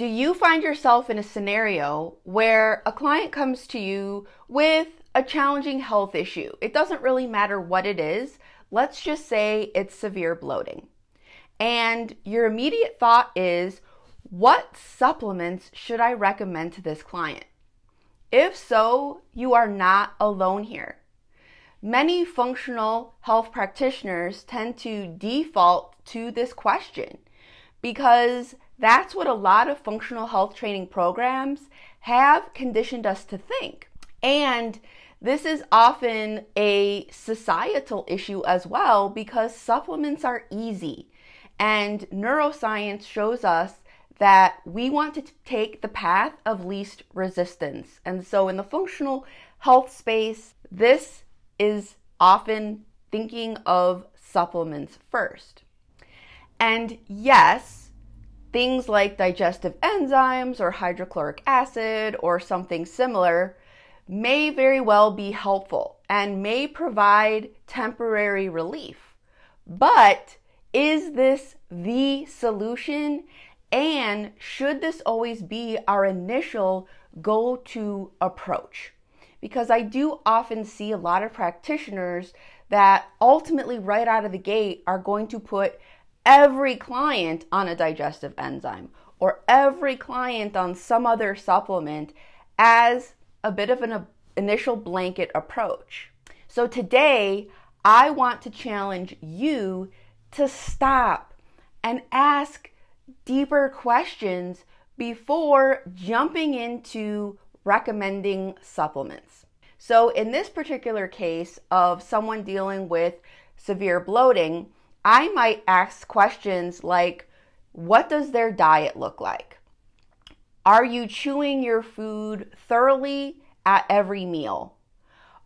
Do you find yourself in a scenario where a client comes to you with a challenging health issue? It doesn't really matter what it is. Let's just say it's severe bloating. And your immediate thought is, what supplements should I recommend to this client? If so, you are not alone here. Many functional health practitioners tend to default to this question because that's what a lot of functional health training programs have conditioned us to think. And this is often a societal issue as well because supplements are easy. And neuroscience shows us that we want to take the path of least resistance. And so in the functional health space, this is often thinking of supplements first. And yes, things like digestive enzymes or hydrochloric acid or something similar may very well be helpful and may provide temporary relief. But is this the solution? And should this always be our initial go-to approach? Because I do often see a lot of practitioners that ultimately right out of the gate are going to put every client on a digestive enzyme or every client on some other supplement as a bit of an initial blanket approach. So today, I want to challenge you to stop and ask deeper questions before jumping into recommending supplements. So in this particular case of someone dealing with severe bloating, I might ask questions like, what does their diet look like? Are you chewing your food thoroughly at every meal?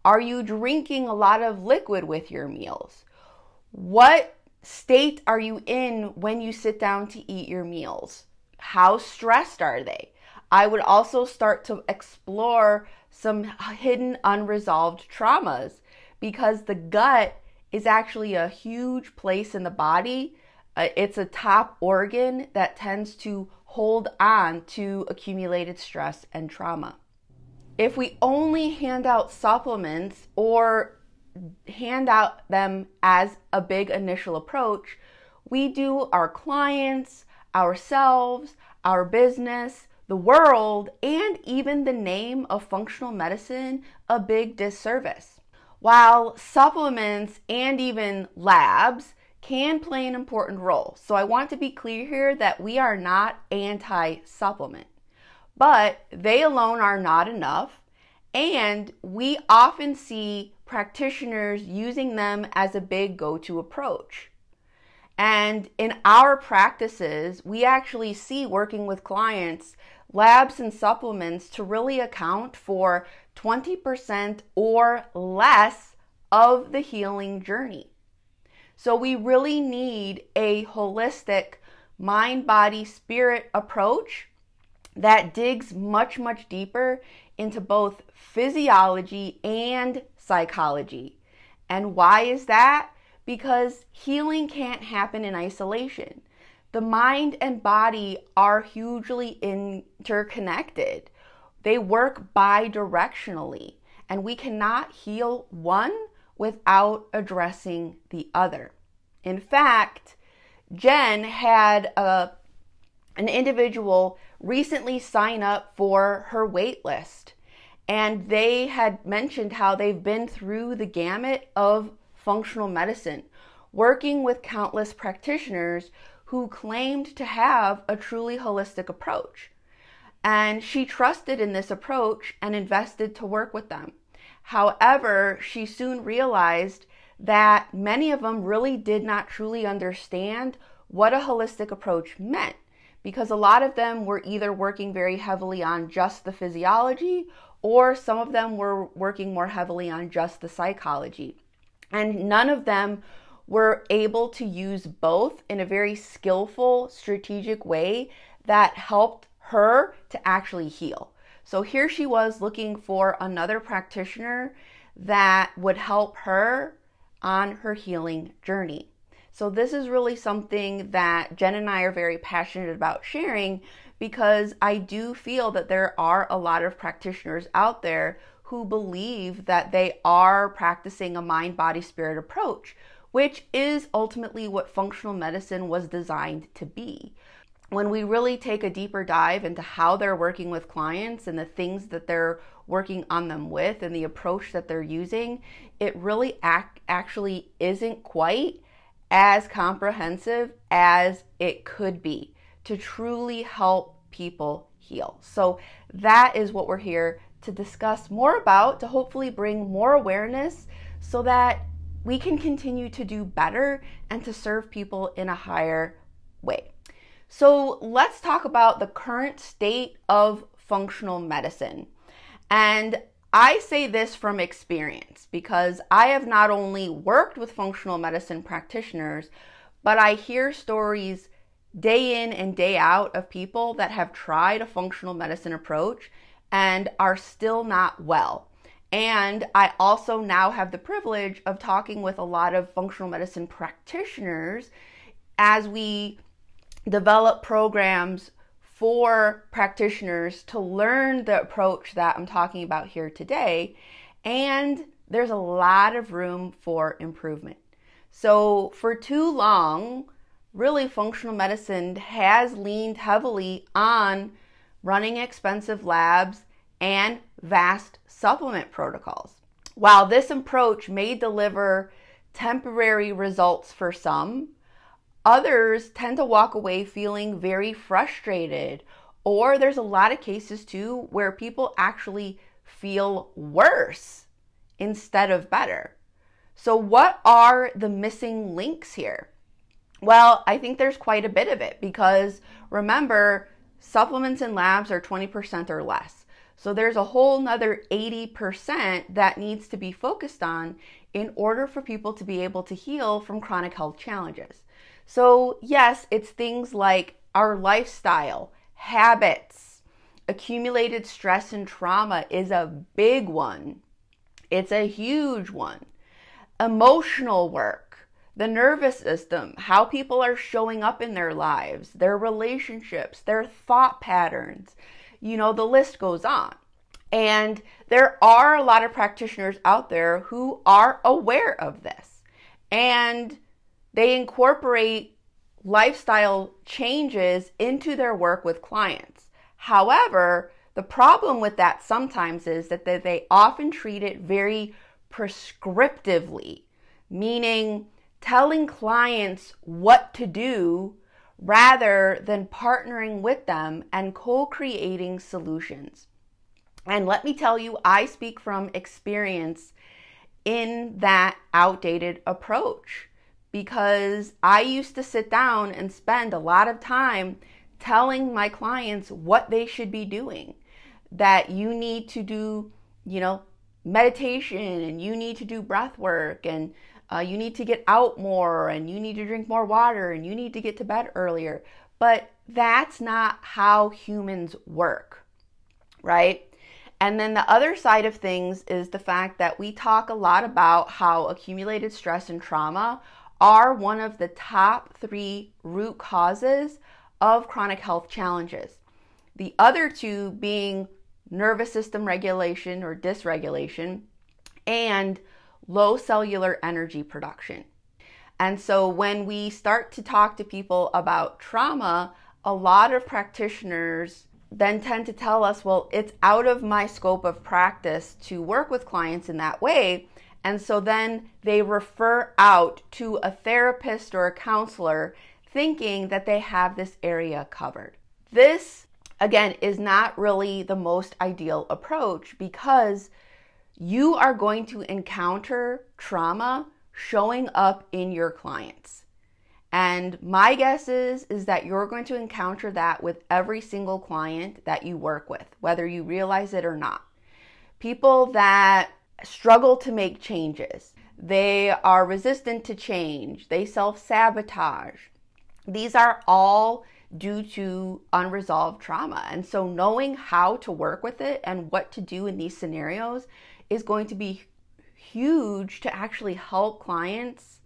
Are you drinking a lot of liquid with your meals? What state are you in when you sit down to eat your meals? How stressed are they? I would also start to explore some hidden unresolved traumas because the gut is actually a huge place in the body. It's a top organ that tends to hold on to accumulated stress and trauma. If we only hand out supplements or hand out them as a big initial approach, we do our clients, ourselves, our business, the world, and even the name of functional medicine a big disservice. While supplements and even labs can play an important role. So I want to be clear here that we are not anti-supplement, but they alone are not enough. And we often see practitioners using them as a big go-to approach. And in our practices, we actually see working with clients, labs and supplements to really account for 20% or less of the healing journey. So we really need a holistic mind, body, spirit approach that digs much, much deeper into both physiology and psychology. And why is that? Because healing can't happen in isolation. The mind and body are hugely interconnected. They work bi-directionally, and we cannot heal one without addressing the other. In fact, Jen had an individual recently sign up for her wait list, and they had mentioned how they've been through the gamut of functional medicine, working with countless practitioners who claimed to have a truly holistic approach. And she trusted in this approach and invested to work with them. However, she soon realized that many of them really did not truly understand what a holistic approach meant, because a lot of them were either working very heavily on just the physiology, or some of them were working more heavily on just the psychology. And none of them were able to use both in a very skillful, strategic way that helped her to actually heal. So here she was looking for another practitioner that would help her on her healing journey. So this is really something that Jen and I are very passionate about sharing, because I do feel that there are a lot of practitioners out there who believe that they are practicing a mind, body, spirit approach, which is ultimately what functional medicine was designed to be. When we really take a deeper dive into how they're working with clients and the things that they're working on them with and the approach that they're using, it really actually isn't quite as comprehensive as it could be to truly help people heal. So that is what we're here to discuss more about, to hopefully bring more awareness so that we can continue to do better and to serve people in a higher way. So let's talk about the current state of functional medicine. And I say this from experience because I have not only worked with functional medicine practitioners, but I hear stories day in and day out of people that have tried a functional medicine approach and are still not well. And I also now have the privilege of talking with a lot of functional medicine practitioners as we develop programs for practitioners to learn the approach that I'm talking about here today. And there's a lot of room for improvement. So for too long, really functional medicine has leaned heavily on running expensive labs and vast supplement protocols. While this approach may deliver temporary results for some, others tend to walk away feeling very frustrated, or there's a lot of cases too where people actually feel worse instead of better. So what are the missing links here? Well, I think there's quite a bit of it, because remember, supplements and labs are 20% or less. So there's a whole nother 80% that needs to be focused on in order for people to be able to heal from chronic health challenges. So yes, it's things like our lifestyle, habits, accumulated stress and trauma is a big one. It's a huge one. Emotional work, the nervous system, how people are showing up in their lives, their relationships, their thought patterns, the list goes on. And there are a lot of practitioners out there who are aware of this, and they incorporate lifestyle changes into their work with clients. However, the problem with that sometimes is that they often treat it very prescriptively, meaning telling clients what to do rather than partnering with them and co-creating solutions. And let me tell you, I speak from experience in that outdated approach, because I used to sit down and spend a lot of time telling my clients what they should be doing, that you need to do, meditation, and you need to do breath work, and you need to get out more, and you need to drink more water, and you need to get to bed earlier. But that's not how humans work, right? And then the other side of things is the fact that we talk a lot about how accumulated stress and trauma are one of the top 3 root causes of chronic health challenges. The other 2 being nervous system regulation or dysregulation and low cellular energy production. And so when we start to talk to people about trauma, a lot of practitioners then tend to tell us, well, it's out of my scope of practice to work with clients in that way. And so then they refer out to a therapist or a counselor thinking that they have this area covered. This, again, is not really the most ideal approach, because you are going to encounter trauma showing up in your clients. And my guess is that you're going to encounter that with every single client that you work with, whether you realize it or not. People that struggle to make changes, they are resistant to change, they self-sabotage. These are all due to unresolved trauma. And so knowing how to work with it and what to do in these scenarios is going to be huge to actually help clients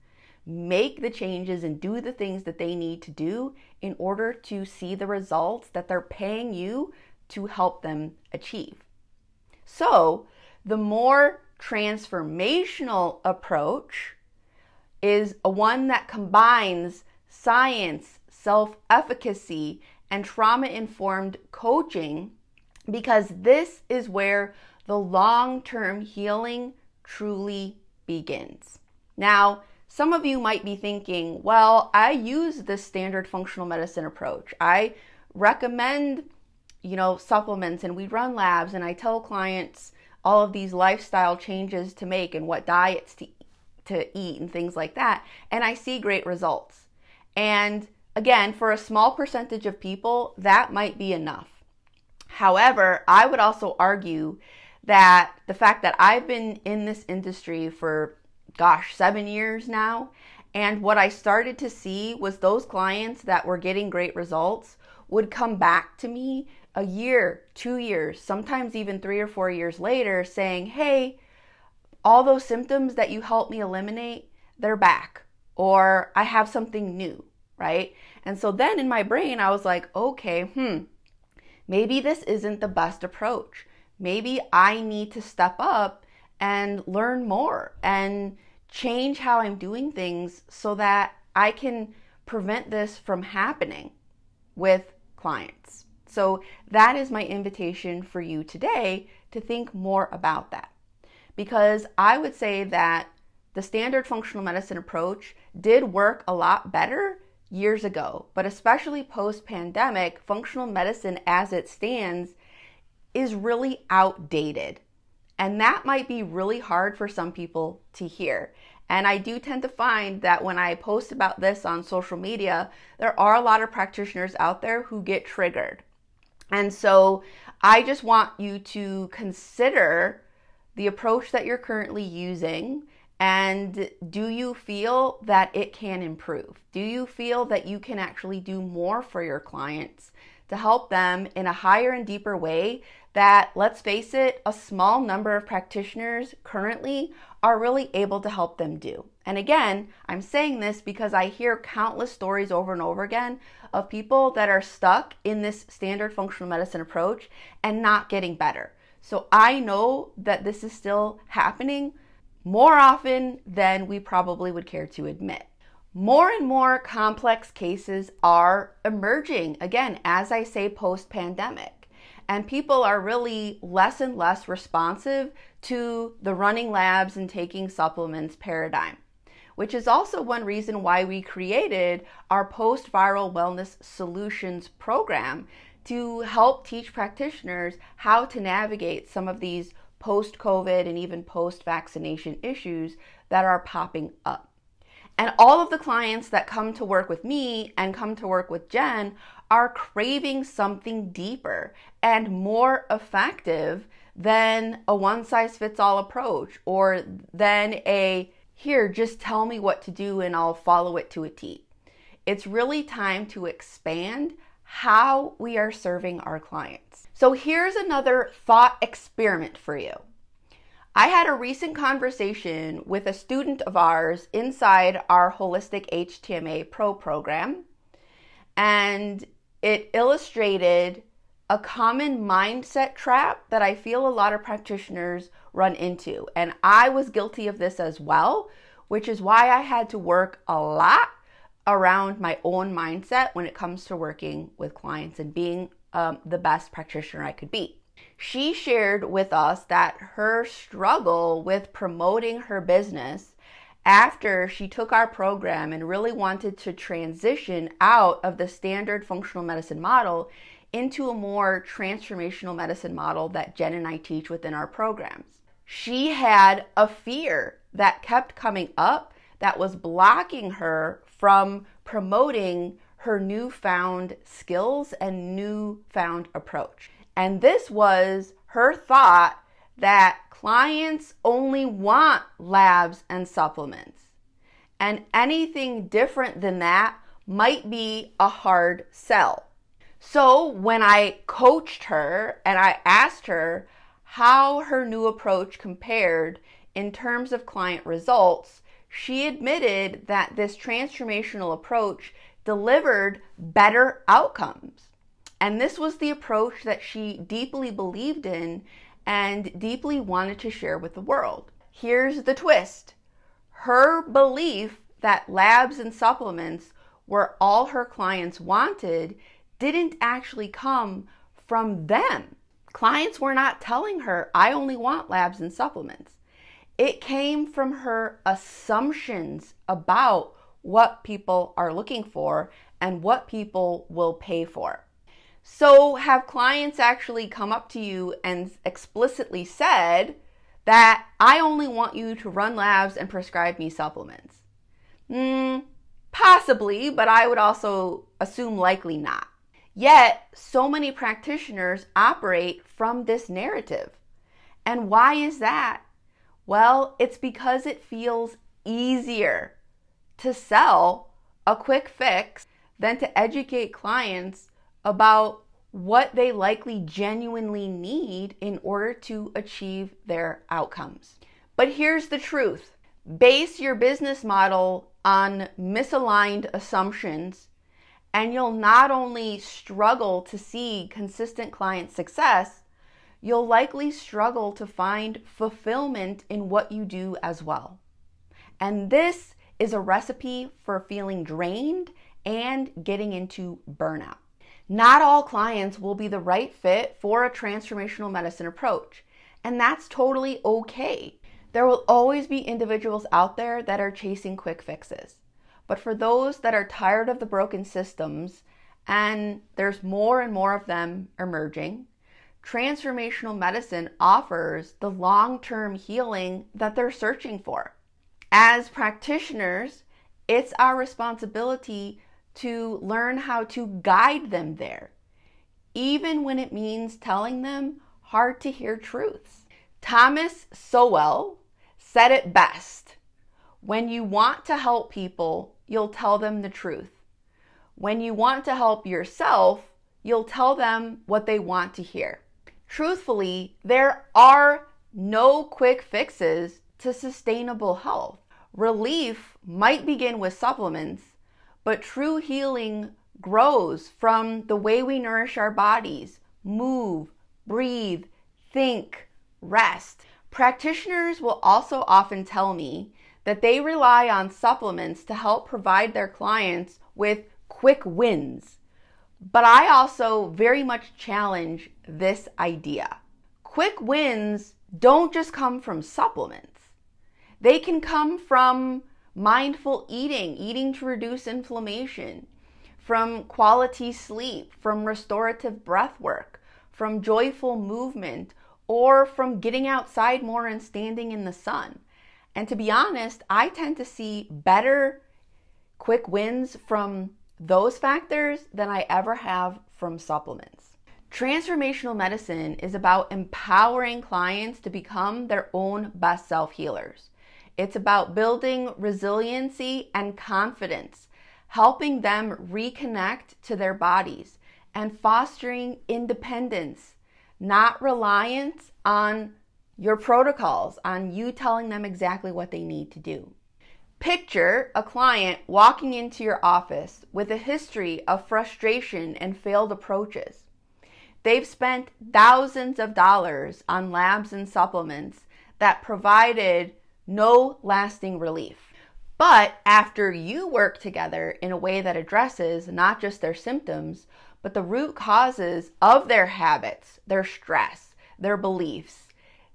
make the changes and do the things that they need to do in order to see the results that they're paying you to help them achieve. So the more transformational approach is one that combines science, self-efficacy, and trauma-informed coaching, because this is where the long-term healing truly begins. Now, some of you might be thinking, well, I use this standard functional medicine approach. I recommend, supplements, and we run labs, and I tell clients all of these lifestyle changes to make and what diets to eat and things like that, and I see great results. And again, for a small percentage of people, that might be enough. However, I would also argue that the fact that I've been in this industry for 7 years now, and what I started to see was those clients that were getting great results would come back to me a year, 2 years, sometimes even 3 or 4 years later saying, hey, all those symptoms that you helped me eliminate, they're back, or I have something new, right? And so then in my brain, I was like, okay, maybe this isn't the best approach. Maybe I need to step up and learn more and change how I'm doing things so that I can prevent this from happening with clients. So that is my invitation for you today to think more about that. Because I would say that the standard functional medicine approach did work a lot better years ago, but especially post-pandemic, functional medicine as it stands is really outdated. And that might be really hard for some people to hear. And I do tend to find that when I post about this on social media, there are a lot of practitioners out there who get triggered. And so I just want you to consider the approach that you're currently using, and do you feel that it can improve? Do you feel that you can actually do more for your clients to help them in a higher and deeper way that, let's face it, a small number of practitioners currently are really able to help them do? And again, I'm saying this because I hear countless stories over and over again of people that are stuck in this standard functional medicine approach and not getting better. So I know that this is still happening more often than we probably would care to admit. More and more complex cases are emerging, again, as I say, post-pandemic. And people are really less and less responsive to the running labs and taking supplements paradigm, which is also one reason why we created our post-viral wellness solutions program to help teach practitioners how to navigate some of these post-COVID and even post-vaccination issues that are popping up. And all of the clients that come to work with me and come to work with Jen are craving something deeper and more effective than a one-size-fits-all approach, or than a, here, just tell me what to do and I'll follow it to a T. It's really time to expand how we are serving our clients. So here's another thought experiment for you. I had a recent conversation with a student of ours inside our Holistic HTMA Pro program, and it illustrated a common mindset trap that I feel a lot of practitioners run into. And I was guilty of this as well, which is why I had to work a lot around my own mindset when it comes to working with clients and being the best practitioner I could be. She shared with us that her struggle with promoting her business after she took our program and really wanted to transition out of the standard functional medicine model into a more transformational medicine model that Jen and I teach within our programs. She had a fear that kept coming up that was blocking her from promoting her newfound skills and newfound approach. And this was her thought that clients only want labs and supplements. And anything different than that might be a hard sell. So when I coached her and I asked her how her new approach compared in terms of client results, she admitted that this transformational approach delivered better outcomes. And this was the approach that she deeply believed in and deeply wanted to share with the world. Here's the twist. Her belief that labs and supplements were all her clients wanted didn't actually come from them. Clients were not telling her, I only want labs and supplements. It came from her assumptions about what people are looking for and what people will pay for. So have clients actually come up to you and explicitly said that I only want you to run labs and prescribe me supplements? Possibly, but I would also assume likely not. Yet, so many practitioners operate from this narrative. And why is that? Well, it's because it feels easier to sell a quick fix than to educate clients about what they likely genuinely need in order to achieve their outcomes. But here's the truth. Base your business model on misaligned assumptions, and you'll not only struggle to see consistent client success, you'll likely struggle to find fulfillment in what you do as well. And this is a recipe for feeling drained and getting into burnout. Not all clients will be the right fit for a transformational medicine approach, and that's totally okay. There will always be individuals out there that are chasing quick fixes. But for those that are tired of the broken systems, and there's more and more of them emerging, transformational medicine offers the long-term healing that they're searching for. As practitioners, it's our responsibility to learn how to guide them there, even when it means telling them hard to hear truths. Thomas Sowell said it best. When you want to help people, you'll tell them the truth. When you want to help yourself, you'll tell them what they want to hear. Truthfully, there are no quick fixes to sustainable health. Relief might begin with supplements, but true healing grows from the way we nourish our bodies, move, breathe, think, rest. Practitioners will also often tell me that they rely on supplements to help provide their clients with quick wins. But I also very much challenge this idea. Quick wins don't just come from supplements. They can come from mindful eating to reduce inflammation, from quality sleep, from restorative breath work, from joyful movement, or from getting outside more and standing in the sun. And to be honest, I tend to see better quick wins from those factors than I ever have from supplements. Transformational medicine is about empowering clients to become their own best self-healers. It's about building resiliency and confidence, helping them reconnect to their bodies, and fostering independence, not reliance on your protocols, on you telling them exactly what they need to do. Picture a client walking into your office with a history of frustration and failed approaches. They've spent thousands of dollars on labs and supplements that provided no lasting relief. But after you work together in a way that addresses not just their symptoms, but the root causes of their habits, their stress, their beliefs,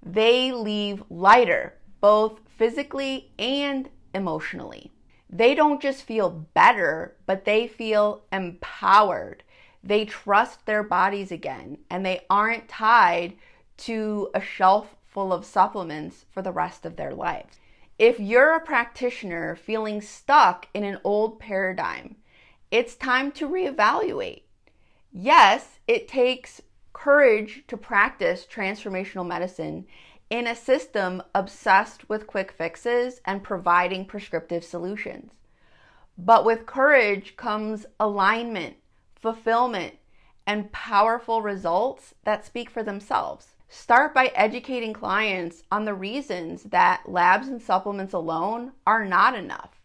they leave lighter, both physically and emotionally. They don't just feel better, but they feel empowered. They trust their bodies again, and they aren't tied to a shelf full of supplements for the rest of their lives. If you're a practitioner feeling stuck in an old paradigm, it's time to reevaluate. Yes, it takes courage to practice transformational medicine in a system obsessed with quick fixes and providing prescriptive solutions. But with courage comes alignment, fulfillment, and powerful results that speak for themselves. Start by educating clients on the reasons that labs and supplements alone are not enough.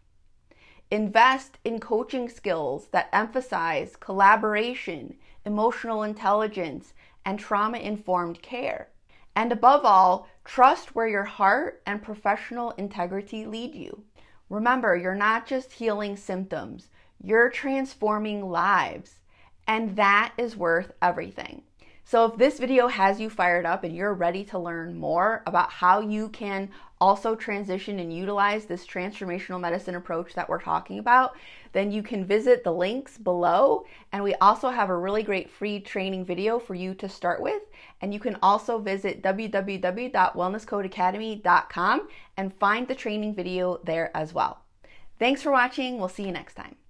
Invest in coaching skills that emphasize collaboration, emotional intelligence, and trauma-informed care. And above all, trust where your heart and professional integrity lead you. Remember, you're not just healing symptoms, you're transforming lives, and that is worth everything. So if this video has you fired up and you're ready to learn more about how you can also transition and utilize this transformational medicine approach that we're talking about, then you can visit the links below. And we also have a really great free training video for you to start with. And you can also visit www.wellnesscodeacademy.com and find the training video there as well. Thanks for watching. We'll see you next time.